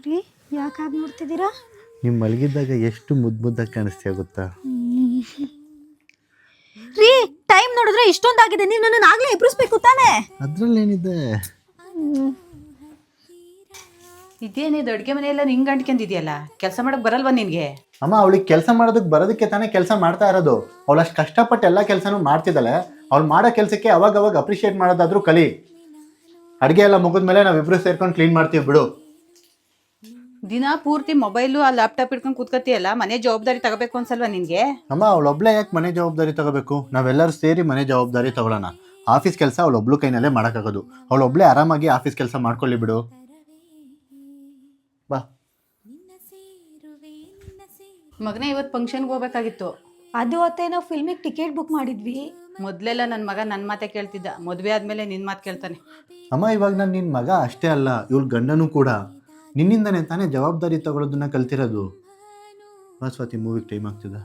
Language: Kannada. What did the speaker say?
ರೀ ಯಾಕೆ ಹಾಗೆ ನೋಡ್ತಿದ್ದೀರಾ? ನೀವು ಮಲಗಿದ್ದಾಗ ಎಷ್ಟು ಮುದ್ದಾಗಿ ಕಾಣಿಸ್ತೀಯ ಗೊತ್ತಾ? ರೀ ಟೈಮ್ ನೋಡಿದ್ರೆ ಇಷ್ಟೊಂದಾಗಿದೆ, ನೀವು ನನ್ನನ್ನು ಆಗ್ಲೇ ಎಬ್ರಿಸ್ಬೇಕು ತಾನೇ? ಅದ್ರಲ್ಲೇನಿದೆ? ಇದೇನಿದು ಅಡುಗೆ ಮನೆಯೆಲ್ಲ ನಿಂಗೆ ಅಂಟ್ಕೊಂಡಿದ್ಯಲ್ಲ, ಕೆಲಸ ಮಾಡಕ್ಕೆ ಬರಲ್ವಾ ನಿನಗೆ? ಅಮ್ಮ ಅವಳಿಗೆ ಕೆಲಸ ಮಾಡೋದಕ್ಕೆ ಬರೋದಕ್ಕೆ ತಾನೇ ಕೆಲಸ ಮಾಡ್ತಾ ಇರೋದು. ಅವಳು ಅಷ್ಟು ಕಷ್ಟಪಟ್ಟು ಎಲ್ಲ ಕೆಲಸನೂ ಮಾಡ್ತಿದ್ದಾಳೆ. ಅವ್ಳು ಮಾಡೋ ಕೆಲಸಕ್ಕೆ ಅವಾಗ ಅಪ್ರಿಷಿಯೇಟ್ ಮಾಡೋದಾದ್ರೂ ಕಲಿ. ಅಡುಗೆ ಎಲ್ಲ ಮುಗಿದ್ಮೇಲೆ ನಾವಿಬ್ರು ಸೇರ್ಕೊಂಡು ಕ್ಲೀನ್ ಮಾಡ್ತೀವಿ ಬಿಡು. ದಿನ ಪೂರ್ತಿ ಮೊಬೈಲು ಆ ಲ್ಯಾಪ್ಟಾಪ್ ಇಟ್ಕೊಂಡು ಕೂತ್ಕೊತೀಯಲ್ಲ, ಮನೆ ಜವಾಬ್ದಾರಿ ತಗೋಬೇಕು ಅನ್ಸಲ್ವಾ ನಿನಗೆ? ಅಮ್ಮ ಅವಳೊಬ್ಳೆ ಯಾಕೆ ಮನೆ ಜವಾಬ್ದಾರಿ ತಗೋಬೇಕು? ನಾವೆಲ್ಲರೂ ಸೇರಿ ಮನೆ ಜವಾಬ್ದಾರಿ ತಗೊಳ್ಳೋಣ. ಆಫೀಸ್ ಕೆಲಸ ಅವಳೊಬ್ಳು ಕೈನಲ್ಲೇ ಮಾಡೋಕ್ಕಾಗೋದು. ಅವಳೊಬ್ಳೆ ಆರಾಮಾಗಿ ಆಫೀಸ್ ಕೆಲಸ ಮಾಡ್ಕೊಳ್ಳಿ ಬಿಡು. ಬಾ ಮಗನೇ, ಇವತ್ತು ಫಂಕ್ಷನ್ಗೆ ಹೋಗ್ಬೇಕಾಗಿತ್ತು. ಅದು ಅತ್ತೆ ನಾವು ಫಿಲ್ಮಿಗೆ ಟಿಕೆಟ್ ಬುಕ್ ಮಾಡಿದ್ವಿ. ಮೊದಲೆಲ್ಲ ನನ್ನ ಮಗ ನನ್ನ ಮಾತೆ ಕೇಳ್ತಿದ್ದ, ಮದುವೆ ಆದಮೇಲೆ ನಿನ್ನ ಮಾತು ಕೇಳ್ತಾನೆ. ಅಮ್ಮ ಇವಾಗ ನಾನು ನಿನ್ನ ಮಗ ಅಷ್ಟೇ ಅಲ್ಲ, ಇವಳು ಗಂಡನೂ ಕೂಡ. ನಿನ್ನಿಂದನೇ ತಾನೇ ಜವಾಬ್ದಾರಿ ತಗೊಳ್ಳೋದನ್ನ ಕಲ್ತಿರೋದು. ಸ್ವಾತಿ ಮೂವಿಗೆ ಟೈಮ್ ಆಗ್ತಿದೆ.